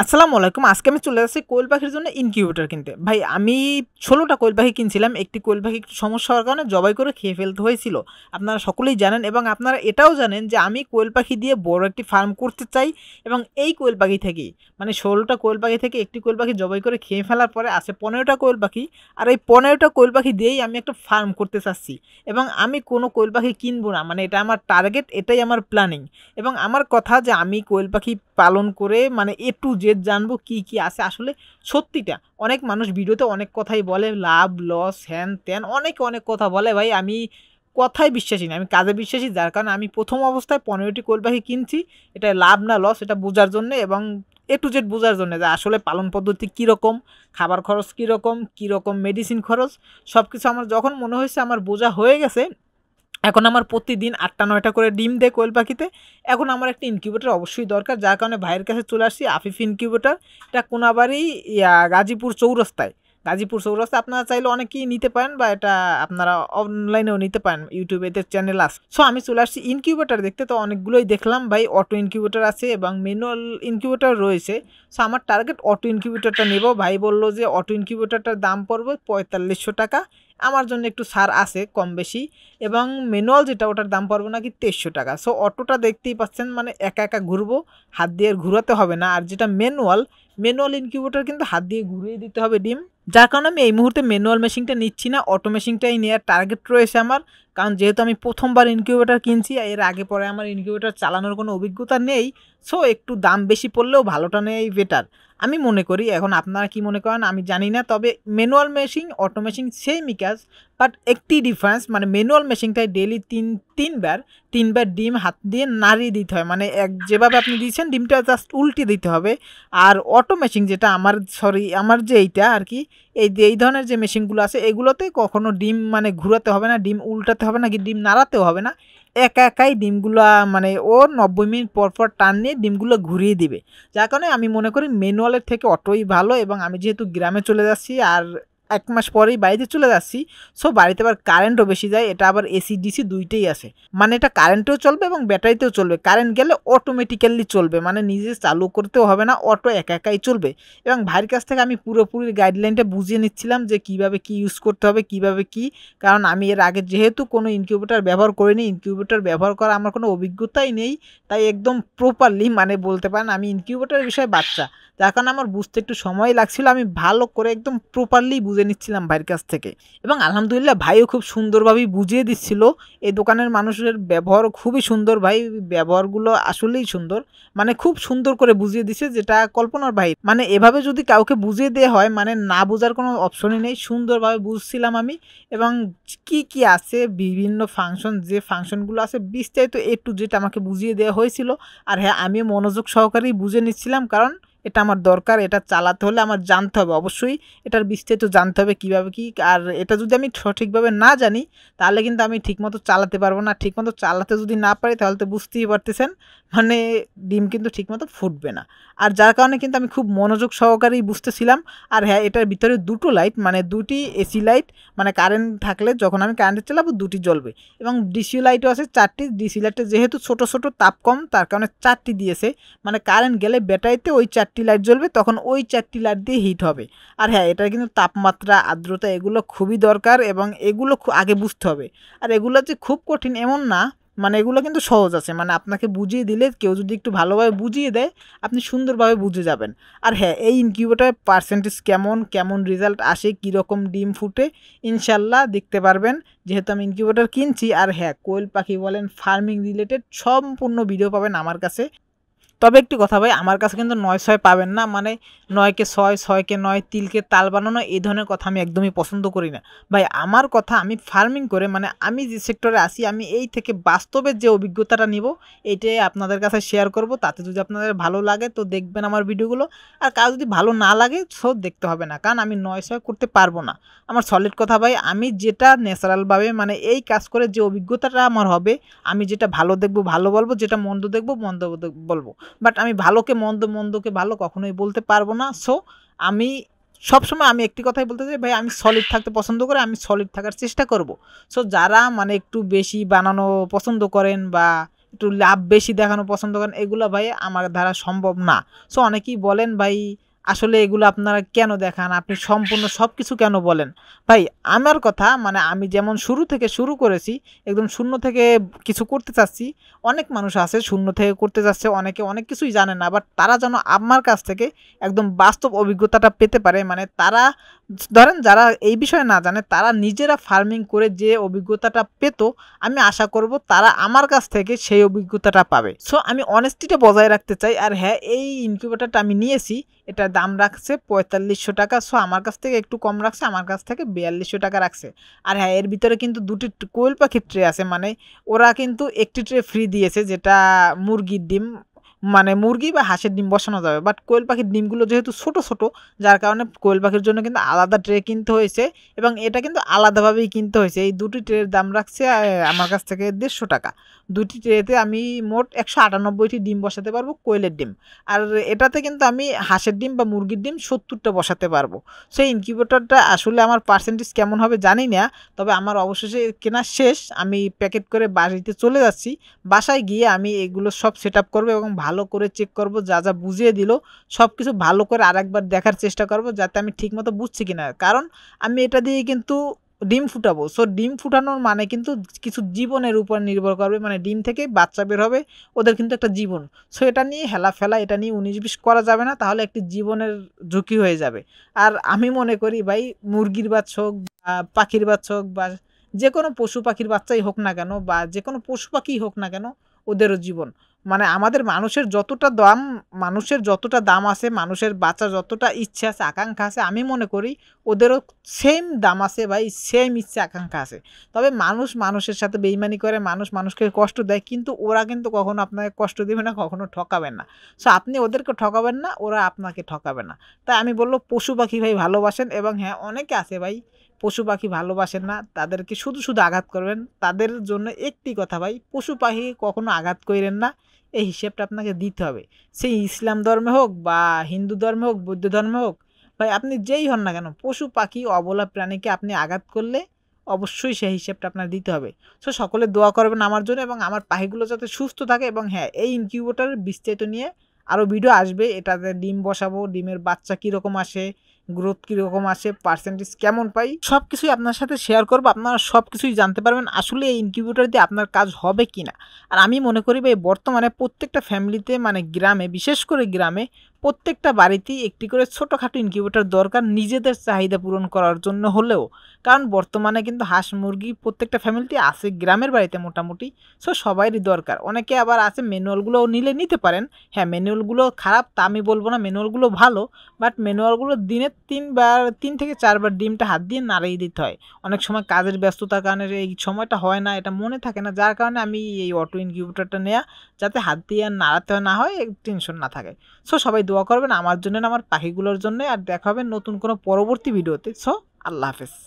আসসালামু আলাইকুম। আজকে আমি চলে যাচ্ছি কোয়েল পাখির জন্য ইনকিউবেটর কিনতে। ভাই আমি ১৬টা কোয়েল পাখি কিনছিলাম। একটি কোয়েল পাখি একটু সমস্যা হওয়ার কারণে জবাই করে খেয়ে ফেলতে হয়েছিল। আপনারা সকলেই জানেন এবং আপনারা এটাও জানেন যে আমি কোয়েল পাখি দিয়ে বড় একটি ফার্ম করতে চাই এবং এই কোয়েল পাখি থেকেই মানে ১৬টা কোয়েল পাখি থেকে একটি কোয়েল পাখি জবাই করে খেয়ে ফেলার পরে আছে ১৫টা কোয়েল পাখি। আর এই ১৫টা কোয়েল পাখি দিয়েই আমি একটা ফার্ম করতে চাচ্ছি এবং আমি কোনো কোয়েল পাখি কিনবো না। মানে এটা আমার টার্গেট, এটাই আমার প্ল্যানিং এবং আমার কথা যে আমি কোয়েল পাখি পালন করে মানে A to Z জানবো কি কি আছে আসলে সত্যিটা। অনেক মানুষ ভিডিওতে অনেক কথাই বলে, লাভ লস হ্যান ত্যান অনেক কথা বলে। ভাই আমি কথায় বিশ্বাসী না, আমি কাজে বিশ্বাসী। যার কারণে আমি প্রথম অবস্থায় ১৫টি কোয়েল পাখি কিনছি, এটা লাভ না লস এটা বোঝার জন্য এবং A to Z বোঝার জন্য যে আসলে পালন পদ্ধতি কীরকম, খাবার খরচ কীরকম মেডিসিন খরচ সব কিছু আমার যখন মনে হয়েছে আমার বোঝা হয়ে গেছে। এখন আমার প্রতিদিন ৮টা ৯টা করে ডিম দেয় কোয়েল পাখিতে। এখন আমার একটা ইনকিউবেটর অবশ্যই দরকার, যার কারণে ভাইয়ের কাছে চলে আসছি আফিফ ইনকিউবেটর। এটা কোনাবাড়ি গাজীপুর চৌরাস্তায়। গাজীপুর চৌরাস্তায় আপনারা চাইলে অনেকেই নিতে পারেন বা এটা আপনারা অনলাইনেও নিতে পারেন, ইউটিউবে এদের চ্যানেল আছে। সো আমি চলে আসছি ইনকিউবেটর দেখতে, তো অনেকগুলোই দেখলাম ভাই। অটো ইনকিউবেটর আছে এবং ম্যানুয়াল ইনকিউবেটর রয়েছে। সো আমার টার্গেট অটো ইনকিউবেটরটা নেব। ভাই বললো যে অটো ইনকিউবেটরটার দাম পড়বে ৪৫০০ টাকা। আমার জন্য একটু ছাড় আছে কম বেশি এবং ম্যানুয়াল যেটা ওটার দাম পড়বে নাকি ২৩০০ টাকা। সো অটোটা দেখতেই পাচ্ছেন মানে একা ঘুরবো, হাত দিয়ে ঘুরাতে হবে না। আর যেটা ম্যানুয়াল ইনকিউবেটর কিন্তু হাত দিয়ে ঘুরিয়ে দিতে হবে ডিম। যার কারণে আমি এই মুহূর্তে ম্যানুয়াল মেশিনটা নিচ্ছি না, অটো মেশিনটাই নেওয়ার টার্গেট রয়েছে আমার। কারণ যেহেতু আমি প্রথমবার ইনকিউবেটর কিনছি, এর আগে পরে আমার ইনকিউবেটর চালানোর কোনো অভিজ্ঞতা নেই। সো একটু দাম বেশি পড়লেও ভালোটা নেওয়াই বেটার আমি মনে করি। এখন আপনারা কি মনে করেন আমি জানি না, তবে ম্যানুয়াল মেশিন অটো মেশিন সেমই কাজ, বাট একটি ডিফারেন্স মানে ম্যানুয়াল মেশিনটায় ডেইলি তিনবার ডিম হাত দিয়ে নাড়িয়ে দিতে হয়, মানে যেভাবে আপনি দিয়েছেন ডিমটা জাস্ট উল্টে দিতে হবে। আর অটো মেশিন যেটা আমার যে এইটা আর কি, এই ধরনের যে মেশিনগুলো আছে এগুলোতে কখনো ডিম মানে ঘুরাতে হবে না, ডিম উল্টাতে হবে না, কি ডিম নাড়াতেও হবে না। একাই ডিমগুলো মানে ও ৯০ মিনিট পর টান নিয়ে ডিমগুলো ঘুরিয়ে দিবে। যার কারণে আমি মনে করি ম্যানুয়ালের থেকে অটোই ভালো। এবং আমি যেহেতু গ্রামে চলে যাচ্ছি আর ১ মাস পরেই বাড়িতে চলে যাচ্ছি, সো বাড়িতে আবার কারেন্টও বেশি যায়। এটা আবার এসি ডিসি দুইটাই আছে, মানে এটা কারেন্টেও চলবে এবং ব্যাটারিতেও চলবে। কারেন্ট গেলে অটোমেটিক্যালি চলবে, মানে নিজে চালু করতেও হবে না, অটো একাই চলবে। এবং ভাইয়ের কাছ থেকে আমি পুরোপুরি গাইডলাইনটা বুঝিয়ে নিচ্ছিলাম যে কিভাবে কি ইউজ করতে হবে, কিভাবে কি। কারণ আমি এর আগে যেহেতু কোনো ইনকিউবেটর ব্যবহার করিনি, ইনকিউবেটর ব্যবহার করা আমার কোনো অভিজ্ঞতাই নেই, তাই একদম প্রপারলি মানে বলতে পারেন আমি ইনকিউবেটরের বিষয়ে বাচ্চা। যার কারণে আমার বুঝতে একটু সময় লাগছিল, আমি ভালো করে একদম প্রপারলি বুঝে নিচ্ছিলাম ভাইয়ের কাছ থেকে। এবং আলহামদুলিল্লাহ ভাইও খুব সুন্দরভাবেই বুঝিয়ে দিচ্ছিল। এই দোকানের মানুষের ব্যবহার খুবই সুন্দর, ভাই ব্যবহারগুলো আসলেই সুন্দর, মানে খুব সুন্দর করে বুঝিয়ে দিছে যেটা কল্পনার ভাই। মানে এভাবে যদি কাউকে বুঝিয়ে দেওয়া হয় মানে না বোঝার কোনো অপশনই নেই, সুন্দরভাবে বুঝছিলাম আমি। এবং কি আছে বিভিন্ন ফাংশন, যে ফাংশনগুলো আছে বিস্তারিত A to Z আমাকে বুঝিয়ে দেওয়া হয়েছিল। আর হ্যাঁ আমিও মনোযোগ সহকারেই বুঝে নিচ্ছিলাম, কারণ এটা আমার দরকার, এটা চালাতে হলে আমার জানতে হবে, অবশ্যই এটার বিস্তারিত জানতে হবে কীভাবে কী। আর এটা যদি আমি সঠিকভাবে না জানি তাহলে কিন্তু আমি ঠিকমতো চালাতে পারবো না। ঠিকমতো চালাতে যদি না পারি তাহলে তো বুঝতেই পারতেছেন মানে ডিম কিন্তু ঠিকমতো ফুটবে না। আর যার কারণে কিন্তু আমি খুব মনোযোগ সহকারেই বুঝতেছিলাম। আর হ্যাঁ এটার ভিতরে দুটো লাইট মানে দুটি এসি লাইট, মানে কারেন্ট থাকলে যখন আমি কারেন্টে চালাবো দুটি জ্বলবে। এবং ডিসি লাইটও আছে 4টি। ডিসি লাইটে যেহেতু ছোট তাপ কম তার কারণে 4টি দিয়েছে, মানে কারেন্ট গেলে ব্যাটারিতে ওই 4টি লাইট জ্বলবে, তখন ওই 4টি লাইট দিয়ে হিট হবে। আর হ্যাঁ এটার কিন্তু তাপমাত্রা আর্দ্রতা এগুলো খুবই দরকার এবং এগুলো আগে বুঝতে হবে। আর এগুলো যে খুব কঠিন এমন না, মানে এগুলো কিন্তু সহজ আছে, মানে আপনাকে বুঝিয়ে দিলে কেউ যদি একটু ভালোভাবে বুঝিয়ে দেয় আপনি সুন্দরভাবে বুঝে যাবেন। আর হ্যাঁ এই ইনকিউবেটরের পার্সেন্টেজ কেমন রেজাল্ট আসে, কীরকম ডিম ফুটে ইনশাল্লাহ দেখতে পারবেন, যেহেতু আমি ইনকিউবেটর কিনছি। আর হ্যাঁ কোয়েল পাখি বলেন ফার্মিং রিলেটেড সম্পূর্ণ ভিডিও পাবেন আমার কাছে। তবে একটি কথা ভাই, আমার কাছে কিন্তু ৯/৬ পাবেন না, মানে ৯কে ৬, ৬কে ৯, তিলকে তাল বানানো এই ধরনের কথা আমি একদমই পছন্দ করি না ভাই। আমার কথা আমি ফার্মিং করে মানে আমি যে সেক্টরে আসি আমি এই থেকে বাস্তবের যে অভিজ্ঞতাটা নিব এইটাই আপনাদের কাছে শেয়ার করব। তাতে যদি আপনাদের ভালো লাগে তো দেখবেন আমার ভিডিওগুলো, আর কারো যদি ভালো না লাগে সো দেখতে হবে না, কারণ আমি ৯/৬ করতে পারবো না। আমার সলিড কথা ভাই, আমি যেটা ন্যাচারালভাবে মানে এই কাজ করে যে অভিজ্ঞতাটা আমার হবে, আমি যেটা ভালো দেখবো ভালো বলবো, যেটা মন্দ দেখবো মন্দ বলবো। বাট আমি ভালোকে মন্দকে ভালো কখনোই বলতে পারবো না। সো আমি সবসময় আমি একটি কথাই বলতে চাই ভাই, আমি সলিড থাকতে পছন্দ করি, আমি সলিড থাকার চেষ্টা করব। সো যারা মানে একটু বেশি বানানো পছন্দ করেন বা একটু লাভ বেশি দেখানো পছন্দ করেন, এগুলো ভাই আমার দ্বারা সম্ভব না। সো অনেকেই বলেন ভাই আসলে এগুলো আপনারা কেন দেখান, আপনি সম্পূর্ণ সব কিছু কেন বলেন? ভাই আমার কথা মানে আমি যেমন শুরু থেকে শুরু করেছি, একদম শূন্য থেকে কিছু করতে চাচ্ছি। অনেক মানুষ আছে শূন্য থেকে করতে যাচ্ছে, অনেকে অনেক কিছুই জানে না, বাট তারা যেন আমার কাছ থেকে একদম বাস্তব অভিজ্ঞতাটা পেতে পারে। মানে তারা ধরেন যারা এই বিষয়ে না জানে, তারা নিজেরা ফার্মিং করে যে অভিজ্ঞতাটা পেত, আমি আশা করব তারা আমার কাছ থেকে সেই অভিজ্ঞতাটা পাবে। সো আমি অনেস্টিটা বজায় রাখতে চাই। আর হ্যাঁ, এই ইনকিউবেটরটা আমি নিয়েছি, এটার দাম রাখছে ৪৫০০ টাকা। সো আমার কাছ থেকে একটু কম রাখছে, আমার কাছ থেকে ৪২০০ টাকা রাখছে। আর হ্যাঁ, এর ভিতরে কিন্তু দুটি কোয়েল পাখির ট্রে আছে, মানে ওরা কিন্তু একটি ট্রে ফ্রি দিয়েছে, যেটা মুরগির ডিম, মানে মুরগি বা হাঁসের ডিম বসানো যাবে। বাট কোয়েল পাখির ডিমগুলো যেহেতু ছোট ছোট, যার কারণে কোয়েল পাখির জন্য কিন্তু আলাদা ট্রে কিনতে হয়েছে, এবং এটা কিন্তু আলাদাভাবেই কিনতে হয়েছে। এই দুটি ট্রের দাম রাখছে আমার কাছ থেকে ১৫০ টাকা। দুটি ট্রেতে আমি মোট ১৯৮টি ডিম বসাতে পারবো, কোয়েলের ডিম। আর এটাতে কিন্তু আমি হাঁসের ডিম বা মুরগির ডিম ৭০টা বসাতে পারবো। সেই ইনকিউবেটরটা আসলে আমার পার্সেন্টেজ কেমন হবে জানি না, তবে আমার অবশেষে কেনা শেষ। আমি প্যাকেট করে বাড়িতে চলে যাচ্ছি। বাসায় গিয়ে আমি এগুলো সব সেট আপ করবো এবং ভালো করে চেক করব, যা যা বুঝিয়ে দিল সব কিছু ভালো করে আরেকবার দেখার চেষ্টা করব, যাতে আমি ঠিকমতো বুঝছি কিনা। কারণ আমি এটা দিয়ে কিন্তু ডিম ফুটাবো। সো ডিম ফুটানোর মানে কিন্তু কিছু জীবনের উপর নির্ভর করবে, মানে ডিম থেকে বাচ্চা বের হবে, ওদের কিন্তু একটা জীবন। সো এটা নিয়ে হেলাফেলা, এটা নিয়ে ১৯-২০ করা যাবে না, তাহলে একটি জীবনের ঝুঁকি হয়ে যাবে। আর আমি মনে করি ভাই, মুরগির বাচ্চা হোক বা পাখির বাচ্চা হোক বা যে কোনো পশু পাখির বাচ্চাই হোক না কেন, বা যে কোনো পশু পাখিই হোক না কেন, ওদেরও জীবন। মানে আমাদের মানুষের যতটা দাম আছে, মানুষের বাঁচা যতটা ইচ্ছে আছে, আকাঙ্ক্ষা আছে, আমি মনে করি ওদেরও সেম দাম আছে ভাই, সেম ইচ্ছে আকাঙ্ক্ষা আছে। তবে মানুষ মানুষের সাথে বেইমানি করে, মানুষ মানুষকে কষ্ট দেয়, কিন্তু ওরা কিন্তু কখনো আপনাকে কষ্ট দেবে না, কখনো ঠকাবেন না। সো আপনি ওদেরকে ঠকাবেন না, ওরা আপনাকে ঠকাবে না। তাই আমি বলবো পশু পাখি ভাই ভালোবাসেন। এবং হ্যাঁ, অনেকে আছে ভাই পশু পাখি ভালোবাসেন না, তাদেরকে শুধু শুধু আঘাত করবেন। তাদের জন্য একটি কথা ভাই, পশু পাখি কখনো আঘাত করেন না, এই হিসেবটা আপনাকে দিতে হবে। সেই ইসলাম ধর্মে হোক বা হিন্দু ধর্মে হোক, বৌদ্ধ ধর্মে হোক, ভাই আপনি যেই হন না কেন, পশু পাখি অবলা প্রাণীকে আপনি আঘাত করলে অবশ্যই সেই হিসেবটা আপনার দিতে হবে। সো সকলে দোয়া করবেন আমার জন্য, এবং আমার পাখিগুলো যাতে সুস্থ থাকে। এবং হ্যাঁ, এই ইনকিউবেটরের বিস্তারিত নিয়ে আরও ভিডিও আসবে। এটাতে ডিম বসাবো, ডিমের বাচ্চা কীরকম আসে, গ্রোথ কীরকম আসে, পার্সেন্টেজ কেমন পাই, সব কিছুই আপনার সাথে শেয়ার করবো। আপনারা সব কিছুই জানতে পারবেন আসলে এই ইনকিউবেটর দিয়ে আপনার কাজ হবে কি না। আর আমি মনে করি ভাই, বর্তমানে প্রত্যেকটা ফ্যামিলিতে, মানে গ্রামে, বিশেষ করে গ্রামে প্রত্যেকটা বাড়িতেই একটি করে ছোটোখাটো ইনকিউবেটর দরকার, নিজেদের চাহিদা পূরণ করার জন্য হলেও। কারণ বর্তমানে কিন্তু হাঁস মুরগি প্রত্যেকটা ফ্যামিলিতে আছে, গ্রামের বাড়িতে মোটামুটি। সো সবারই দরকার। অনেকে আবার আছে ম্যানুয়ালগুলো নিতে পারেন। হ্যাঁ, ম্যানুয়ালগুলো খারাপ তা আমি বলবো না, ম্যানুয়ালগুলো ভালো। বাট ম্যানুয়ালগুলো দিনে ৩ থেকে ৪ বার ডিমটা হাত দিয়ে নাড়িয়ে দিতে হয়। অনেক সময় কাজের ব্যস্ততার কারণে এই সময়টা হয় না, এটা মনে থাকে না, যার কারণে আমি এই অটো ইনকিউবেটরটা নেওয়া, যাতে হাত দিয়ে আর নাড়াতে না হয়, টেনশন না থাকে। সো সবাই দোয়া করবেন আমার জন্য, আমার পাখিগুলোর জন্য। আর দেখা হবে নতুন কোনো পরবর্তী ভিডিওতে। সো আল্লাহ হাফেজ।